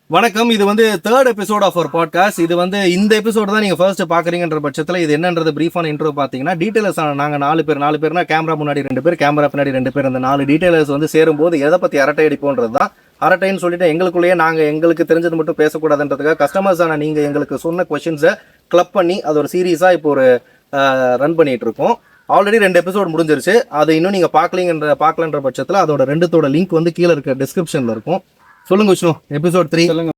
வணக்கம். இது வந்து third episode of our podcast. இது வந்து இந்த எபிசோட் தான் நீங்க ஃபர்ஸ்ட் பாக்குறீங்கன்ற பட்சத்தில் இது என்னன்றது பிரீஃபான இன்ட்ரோ பாத்தீங்கன்னா, டீடைல்ஸ் நாங்க 4 பேர்னா கேமரா முன்னாடி 2 பேர், கேமரா பின்னாடி 2 பேர், அந்த 4 டீடைல்ஸ் வந்து சேரும்போது எதை பத்தி அரட்டை அடிப்போன்றது தான். அரட்டைன்னு சொல்லிட்டு எங்களுக்குள்ளேயே நாங்க எங்களுக்கு தெரிஞ்சது மட்டும் பேசக்கூடாதுன்றதுக்காக கஸ்டமர்ஸான நீங்க எங்களுக்கு சொன்ன கொஸ்டின்ஸை கிளப் பண்ணி அது ஒரு சீரீஸா இப்போ ஒரு ரன் பண்ணிட்டு இருக்கோம். ஆல்ரெடி 2 எபிசோட் முடிஞ்சிருச்சு. அது இன்னும் நீங்க பார்க்கலன்ற பட்சத்தில் அதோட 2 லிங்க் வந்து கீழே இருக்க டிஸ்கிரிப்ஷன்ல இருக்கும். சொல்லுங்க விஷ்ணு, எபிசோட் 3 சொல்லுங்க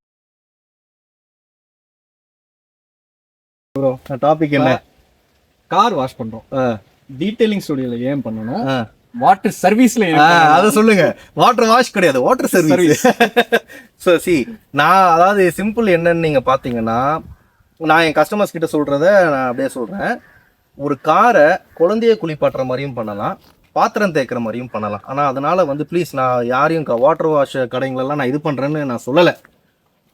ப்ரோ. டாபிக் என்ன? கார் வாஷ் பண்றோம். டீடைலிங் ஸ்டுடியோல ஏன் பண்ணனும்? வாட்டர் சர்வீஸ்ல அத சொல்லுங்க. வாட்டர் வாஷ் கிடையாது, வாட்டர் சர்வீஸ். சோ நான் அதாவது சிம்பிள் என்னன்னு நீங்க பாத்தீங்கன்னா, நான் என் கஸ்டமர்ஸ் கிட்ட சொல்றத நான் அப்படியே சொல்றேன். ஒரு காரை குழந்தைய குளிப்பாட்டுற மாதிரியும் பண்ணலாம், பாத்திரம் தேய்க்கிற மாதிரியும் பண்ணலாம். ஆனால் அதனால வந்து ப்ளீஸ், நான் யாரையும் வாட்டர் வாஷ் கடைங்களெல்லாம் நான் இது பண்ணுறேன்னு நான் சொல்லலை.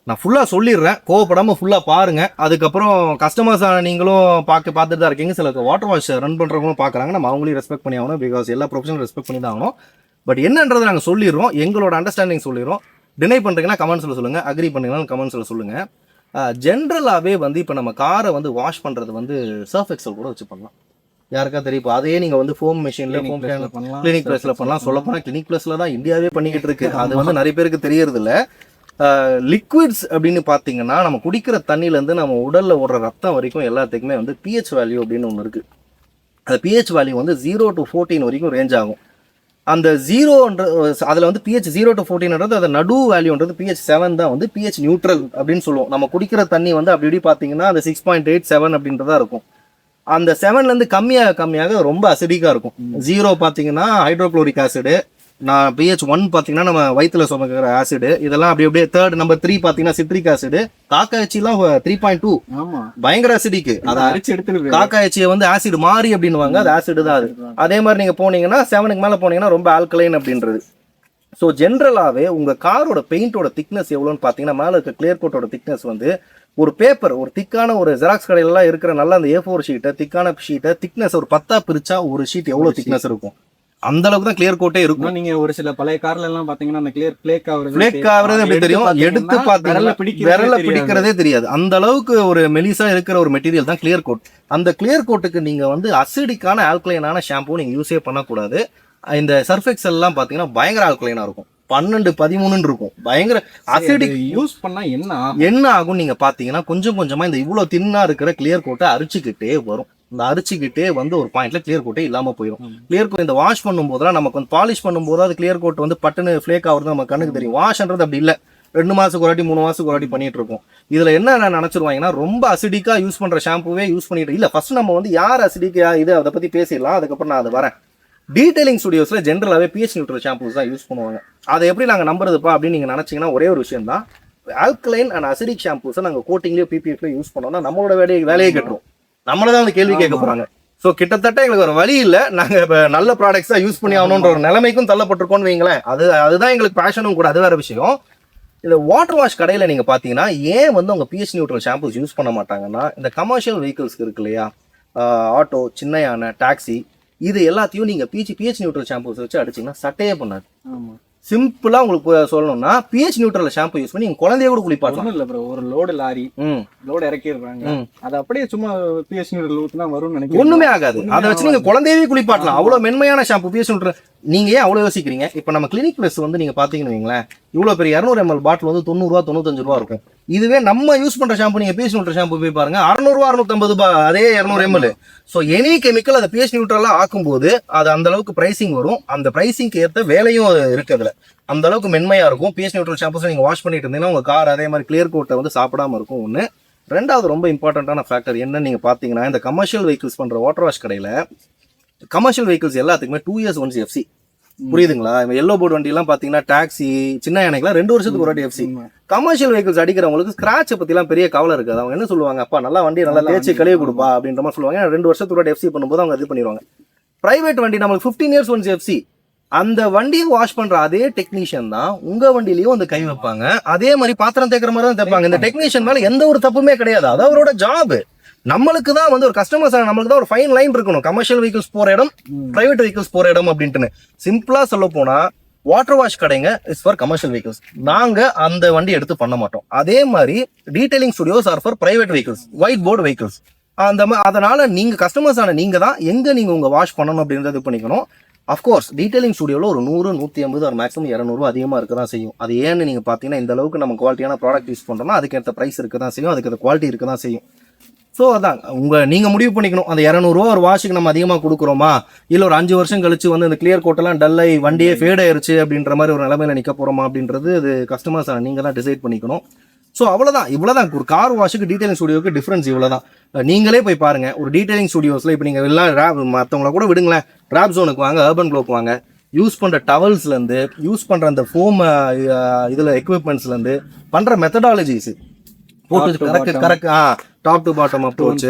நான் ஃபுல்லாக சொல்லிடுறேன், கோவப்படாமல் ஃபுல்லாக பாருங்கள். அதுக்கப்புறம் கஸ்டமர்ஸான நீங்களும் பார்த்துட்டு தான் இருக்கீங்க. சில வாட்டர் வாஷ் ரன் பண்ணுறவங்களும் பார்க்குறாங்க. நம்ம அவங்களையும் ரெஸ்பெக்ட் பண்ணி ஆகணும், பிகாஸ் எல்லா ப்ரொஃபஷனும் ரெஸ்பெக்ட் பண்ணி தான் ஆகணும். பட் என்னன்றதை நாங்கள் சொல்லிடுறோம், எங்களோட அண்டர்ஸ்டாண்டிங் சொல்லிடுறோம். டினை பண்ணுறீங்கன்னா கமெண்ட்ஸில் சொல்லுங்கள், அக்ரி பண்ணிங்கன்னா கமெண்ட்ஸில் சொல்லுங்கள். ஜென்ரலாகவே வந்து இப்போ நம்ம காரை வந்து வாஷ் பண்ணுறது வந்து சர்ஃப் எக்ஸல் கூட வச்சு பண்ணலாம். யாருக்கா தெரியும்? அதையே நீங்க வந்து ஃபோம் மெஷின்ல பண்ணலாம், கிளினிக் பிளஸ்ல பண்ணலாம். சொல்ல போனா கிளினிக் பிளஸ்ல தான் இந்தியாவே பண்ணிக்கிட்டு இருக்கு. அது வந்து நிறைய பேருக்கு தெரியறது இல்ல. லிக்விட்ஸ் அப்படின்னு பாத்தீங்கன்னா, நம்ம குடிக்கிற தண்ணில இருந்து நம்ம உடல்ல ஓடுற ரத்தம் வரைக்கும் எல்லாத்துக்குமே வந்து pH வேல்யூ அப்படின்னு ஒன்று இருக்கு. அந்த pH வேல்யூ வந்து 0 to 14 வரைக்கும் ரேஞ்ச் ஆகும். அந்த 0ன்ற அதில் வந்து pH 0 to 14ன்றது அது நடு வேல்யூன்றது pH 7 தான் வந்து pH நியூட்ரல் அப்படின்னு சொல்லுவோம். நம்ம குடிக்கிற தண்ணி வந்து அப்படி இப்படி பார்த்தீங்கன்னா அந்த 6.8 7 அப்படின்றதா இருக்கும். அந்த 7லேருந்து கம்மியாக ரொம்ப அசிடிக்காக இருக்கும். 0 பார்த்தீங்கன்னா ஹைட்ரோக்ளோரிக் ஆசிடு, நான் pH 1 பார்த்தீங்கன்னா நம்ம வயிற்றுல சுமக்கிற ஆசிடு, இதெல்லாம் அப்படியே தேர்ட் நம்பர் 3 பார்த்தீங்கன்னா சிட்ரிக் ஆசிடு, காக்காய்ச்சிலாம் 3.2 பயங்கர அசிடிக்கு. அதை அரிச்சு எடுத்துருக்கு. காக்காய்ச்சியை வந்து ஆசிட் மாறி அப்படின்னுவாங்க, அது ஆசிடு தான் அது. அதே மாதிரி நீங்கள் போனீங்கன்னா 7க்கு மேலே போனீங்கன்னா ரொம்ப ஆல்கலைன் அப்படின்றது. ஸோ ஜென்ரலாகவே உங்கள் காரோட பெயிண்டோட திக்னஸ் எவ்வளோன்னு பார்த்தீங்கன்னா, மேலே இருக்க கிளியர் கோட்டோட திக்னஸ் வந்து ஒரு பேப்பர், ஒரு திக்கான ஒரு ஜெராக்ஸ் கடையிலலாம் இருக்கிற நல்ல அந்த A4 ஷீட்டை, திக்கான ஷீட்டை திக்னஸ் ஒரு 10 பிரிச்சா ஒரு ஷீட் எவ்வளோ திக்னஸ் இருக்கும், அந்த அளவுக்கு தான் கிளியர் கோட்டே இருக்கும். நீங்க ஒரு சில பழைய கார்ல எல்லாம் பாத்தீங்கன்னா அந்த கிளியர் ஃபிளேக் ஆகுறது எப்படி தெரியும்? எடுத்து பார்த்தீங்கன்னா விரல பிடிக்கிறதே தெரியாது. அந்த அளவுக்கு ஒரு மெலிசா இருக்கிற ஒரு மெட்டீரியல் தான் கிளியர் கோட். அந்த கிளியர் கோட்டுக்கு நீங்க வந்து அசிடிக்கான ஆல்கலைனான ஷாம்பு நீங்க யூஸே பண்ணக்கூடாது. இந்த சர்ஃப் எக்ஸல் எல்லாம் பாத்தீங்கன்னா பயங்கர ஆல்கலைனா இருக்கும், 12 13 இருக்கும். பயங்கர அசிடிக் யூஸ் பண்ணா என்ன ஆகும் நீங்க பாத்தீங்கன்னா, கொஞ்சம் கொஞ்சமா இந்த இவ்வளவு தின்னா இருக்கிற கிளியர் கோட்டை அரிச்சுக்கிட்டே வரும். இந்த அரிச்சுக்கிட்டே வந்து ஒரு பாயிண்ட்ல கிளியர் கோட்டே இல்லாம போயிடும். கிளியர் கோட் இந்த வாஷ் பண்ணும் போதெல்லாம் நமக்கு வந்து பாலிஷ் பண்ணும்போது அது கிளியர் கோட் வந்து பட்டுன்னு ஃபிளேக் ஆகுறது நம்ம கண்ணுக்கு தெரியும். வாஷ்ன்றது அப்படி இல்லை, 2 மாசத்துக்கு ஒரு வாட்டி 3 மாசத்துக்கு ஒரு வாட்டி பண்ணிட்டு இருக்கோம். இதுல என்ன நினைச்சிருவாங்கன்னா, ரொம்ப அசிடிக்கா யூஸ் பண்ற ஷாம்புவே யூஸ் பண்ணிட்டு இல்ல. ஃபர்ஸ்ட் நம்ம வந்து யார் அசிடிக்கா இது அதை பத்தி பேசிடலாம், அதுக்கப்புறம் நான் அது வரேன். டீடைலிங் ஸ்டுடியோஸ்ல ஜென்ரலாகவே pH நியூட்ரல் ஷாம்பூஸ் தான் யூஸ் பண்ணுவாங்க. அதை எப்படி நாங்கள் நம்புறதுப்பா அப்படின்னு நீங்கள் நினச்சிங்கன்னா, ஒரே ஒரு விஷயம் தான், ஆல்கலைன் அண்ட் அசிடிக் ஷாம்பூஸை நாங்கள் கோட்டிங்லேயோ பிபிஎஃப்லேயோ யூஸ் பண்ணோம்னா நம்மளோட வேலையை கட்டுறோம். நம்மளை தான் வந்து கேள்வி கேட்க போகிறாங்க. ஸோ கிட்டத்தட்ட எங்களுக்கு ஒரு வழி இல்லை, நாங்கள் இப்போ நல்ல ப்ராடக்ட்ஸ் தான் யூஸ் பண்ணி ஆகணுன்ற ஒரு நிலைமைக்கும் தள்ளப்பட்டிருக்கோன்னு வைங்களேன். அதுதான் எங்களுக்கு பேஷனும் கூட, அது வேற விஷயம். இந்த வாட்டர் வாஷ் கடையில் நீங்கள் பார்த்தீங்கன்னா, ஏன் வந்து அவங்க pH நியூட்ரல் ஷாம்பூஸ் யூஸ் பண்ண மாட்டாங்கன்னா, இந்த கமர்ஷியல் வெஹிக்கிள்ஸ்க்கு இருக்கு இல்லையா, ஆட்டோ, சின்ன யானை, டாக்ஸி, இது எல்லாத்தையும் நீங்க pH நியூட்ரல் ஷாம்பூஸ் வச்சு அடிச்சீங்கன்னா சட்டையே பண்ணாது. சிம்பிளா உங்களுக்கு சொல்லணும்னா, pH நியூட்ரல் ஷாம்பு யூஸ் பண்ணி நீங்க குழந்தைய கூட குளிப்பாட்டலாம். இல்ல ப்ரோ, ஒரு லோடு லாரி லோடு இறக்கிடுறாங்க, அது அப்படியே சும்மா pH நியூட்ரல் ஊத்துனா வரும்னு நினைக்கிறேன். ஒண்ணுமே ஆகாது. அதை வச்சு நீங்க குழந்தையவே குளிப்பாட்டலாம். அவ்வளவு மென்மையான ஷாம்பு pH நியூட்ரல். நீங்க ஏன் அவ்வளவு யோசிக்கிறீங்க? இப்ப நம்ம கிளினிக் பிளஸ் வந்து நீங்க பாத்தீங்கன்னு வைங்களேன், இவ்வளவு பெரிய 200 ml பாட்டில் வந்து 90 ரூபா 95 ரூபா இருக்கும். இதுவே நம்ம யூஸ் பண்ற ஷாம்பு நீங்க pH நியூட்ரல் ஷாம்பு போய் பாருங்க, 600 ரூபா 650 ரூபாய், அதே 200 ml. ஸோ எனி கெமிக்கல் அதை pH நியூட்ரலா ஆக்கும்போது அது அந்த அளவுக்கு பிரைசிங் வரும். அந்த பிரைசிங்க்கு ஏற்ற வேலையும் இருக்குதுல, அந்த அளவுக்கு மென்மையா இருக்கும். pH நியூட்ரல் ஷாம்பூஸ் நீங்க வாஷ் பண்ணிட்டு இருந்தீங்கன்னா உங்க கார் அதே மாதிரி கிளியர் கோட்டை வந்து சாப்பிடாம இருக்கும். ஒன்று. ரெண்டாவது ரொம்ப இம்பார்ட்டன்டான ஃபேக்டர் என்னன்னு நீங்க பாத்தீங்கன்னா, இந்த கமர்ஷியல் வெஹிக்கிள்ஸ் பண்ற வாட்டர் வாஷ் கடையில கமர்ஷியல் வெஹிக்கிள்ஸ் எல்லாத்துக்குமே 2 years ஒன்ஸ் FC. புரியுதுங்களா? எல்லோ போர்டு வண்டி எல்லாம் பாத்தீங்கன்னா, டாக்ஸி, சின்ன யானைக்கெல்லாம் 2 வருஷத்துக்கு ஒரு வாட்டி FC. கமர்ஷியல் வெஹிக்கிள்ஸ் அடிக்கிறவங்களுக்கு ஸ்கிராட்சை பத்தி எல்லாம் பெரிய கவலை இருக்காது. அவங்க என்ன சொல்லுவாங்க, அப்பா நல்லா வண்டி நல்லா தேய்ச்சி கழுவி கொடுப்பா அப்படின்ற மாதிரி சொல்லுவாங்க. 2 வருஷத்துக்கு ஒரு வாட்டி FC பண்ணும்போது அவங்க இது பண்ணிடுவாங்க. பிரைவேட் வண்டி நம்மளுக்கு 15 years ஒன்ஸ் FC. அந்த வண்டியை வாஷ் பண்ற அதே டெக்னீஷியன் தான் உங்க வண்டியிலயும் வந்து கை வைப்பாங்க. அதே மாதிரி பாத்திரம் தேய்க்கிற மாதிரி தான் தேய்ப்பாங்க. இந்த டெக்னீஷியன் மேல எந்த ஒரு தப்புமே கிடையாது, அது அவரோட ஜாப். நம்மளுக்கு தான் வந்து ஒரு கஸ்டமர்ஸ், நம்மளுக்கு தான் ஒரு ஃபைன் லைன் இருக்கணும், கமர்ஷியல் வெஹிக்கிள்ஸ் போற இடம், பிரைவேட் வெஹிக்கிள்ஸ் போற இடம் அப்படின்ட்டு. சிம்பிளா சொல்ல போனா, வாட்டர் வாஷ் கடைங்க இஸ் ஃபார் கமர்ஷியல் வெஹிக்கிள்ஸ். நாங்க அந்த வண்டி எடுத்து பண்ண மாட்டோம். அதே மாதிரி detailing studios are for private vehicles, white board vehicles. அதனால நீங்க கஸ்டமர்ஸ் ஆன நீங்க தான் எங்க நீங்க உங்க வாஷ் பண்ணணும் அப்படின்றத பண்ணிக்கணும். அஃப்கோர்ஸ் டீடைலிங் ஸ்டுடியோவில் ஒரு 100, 150 ஒரு மேக்ஸிமம் 200 அதிகமாக இருக்க தான் செய்யும். அது ஏன்னு நீங்கள் பார்த்தீங்கன்னா இந்த அளவுக்கு நம்ம குவாலிட்டியான ப்ராடக்ட் யூஸ் பண்ணுறோம்னா அதுக்கேற்ற ப்ரைஸ் இருக்க தான் செய்யும், அதுக்கேற்ற குவாலிட்டி இருக்க தான் செய்யும். ஸோ அதான் நீங்கள் முடிவு பண்ணிக்கணும். அந்த 200 ஒரு வாஷுக்கு நம்ம அதிகமாக கொடுக்குறோமா, இல்லை ஒரு 5 வருஷம் கழிச்சு வந்து இந்த கிளியர் கோட்டெல்லாம் டல்லாகி வண்டியே ஃபேட் ஆயிருச்சு அப்படின்ற மாதிரி ஒரு நிலைமையில நிற்க போகிறோமா அப்படின்றது அது கஸ்டமர்ஸ் நீங்கள் தான் டிசைட் பண்ணிக்கணும். ஸோ அவ்வளோதான், இவ்வளோதான் ஒரு கார் வாஷுக்கு டீடைலிங் ஸ்டுடியோக்கு டிஃப்ரென்ஸ் இவ்வளோதான். நீங்களே போய் பாருங்க ஒரு டீடைலிங் ஸ்டுடியோஸில். இப்போ நீங்கள் எல்லாம் மற்றவங்கள கூட விடுங்களேன், ராப் ஜோனுக்கு வாங்க, அர்பன் க்ளோக்கு வாங்க, யூஸ் பண்ணுற டவல்ஸ்லேருந்து யூஸ் பண்ணுற அந்த ஃபோம் இதில் எக்யூப்மெண்ட்ஸ்லேருந்து பண்ணுற மெத்தடாலஜிஸ் போட்டு correct top to bottom approach,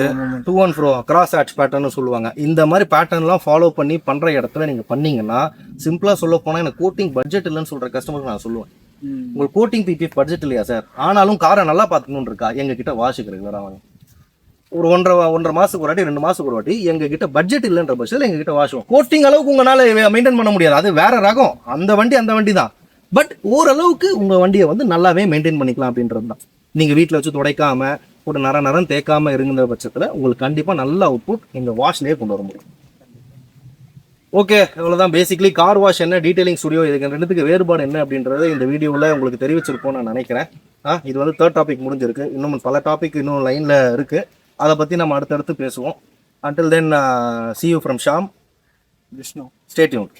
to and fro, cross hatch பேட்டர்னு சொல்லுவாங்க. இந்த மாதிரி பேட்டர்ன்லாம் ஃபாலோ பண்ணி பண்ணுற இடத்துல நீங்கள் பண்ணீங்கன்னா, சிம்பிளாக சொல்ல போனால் எனக்கு கோட்டிங் பட்ஜெட் இல்லைன்னு சொல்கிற கஸ்டமருக்கு நான் சொல்லுவேன், உங்களுக்கு கோட்டிங் பிபிஎஃப் பட்ஜெட் இல்லையா சார், ஆனாலும் காரை நல்லா பார்த்துக்கணும்னு இருக்கா, எங்ககிட்ட வாஷுக்கு ரெகுலராக வாங்க. ஒரு 1.5 மாதத்துக்கு ஒரு வாட்டி, 2 மாதத்துக்கு ஒரு வாட்டி எங்ககிட்ட பட்ஜெட் இல்லைன்ற பட்சத்தில் எங்ககிட்ட வாஷுவோம். கோட்டிங் அளவுக்கு உங்களால் மெயின்டைன் பண்ண முடியாது, அது வேற ரகம், அந்த வண்டி தான். பட் ஓரளவுக்கு உங்கள் வண்டியை வந்து நல்லாவே மெயின்டைன் பண்ணிக்கலாம் அப்படின்றது தான். நீங்கள் வீட்டில் வச்சு துடைக்காம ஒரு நரம் தேக்காமல் இருந்த பட்சத்தில் உங்களுக்கு கண்டிப்பாக நல்ல அவுட்புட் எங்கள் வாஷ்லேயே கொண்டு வர முடியும். ஓகே, இவ்வளோதான் பேசிக்லி கார் வாஷ் என்ன, டீடைலிங் ஸ்டுடியோ, இதுக்கு ரெண்டுத்துக்கு வேறுபாடு என்ன அப்படின்றத இந்த வீடியோவில் உங்களுக்கு தெரிவிச்சிருப்போம்னு நான் நினைக்கிறேன். இது வந்து 3rd டாபிக் முடிஞ்சிருக்கு. இன்னும் பல டாபிக் இன்னும் லைனில் இருக்குது, அதை பற்றி நம்ம அடுத்தடுத்து பேசுவோம். Until then, see you from Shyam. Vishnu. Stay tuned.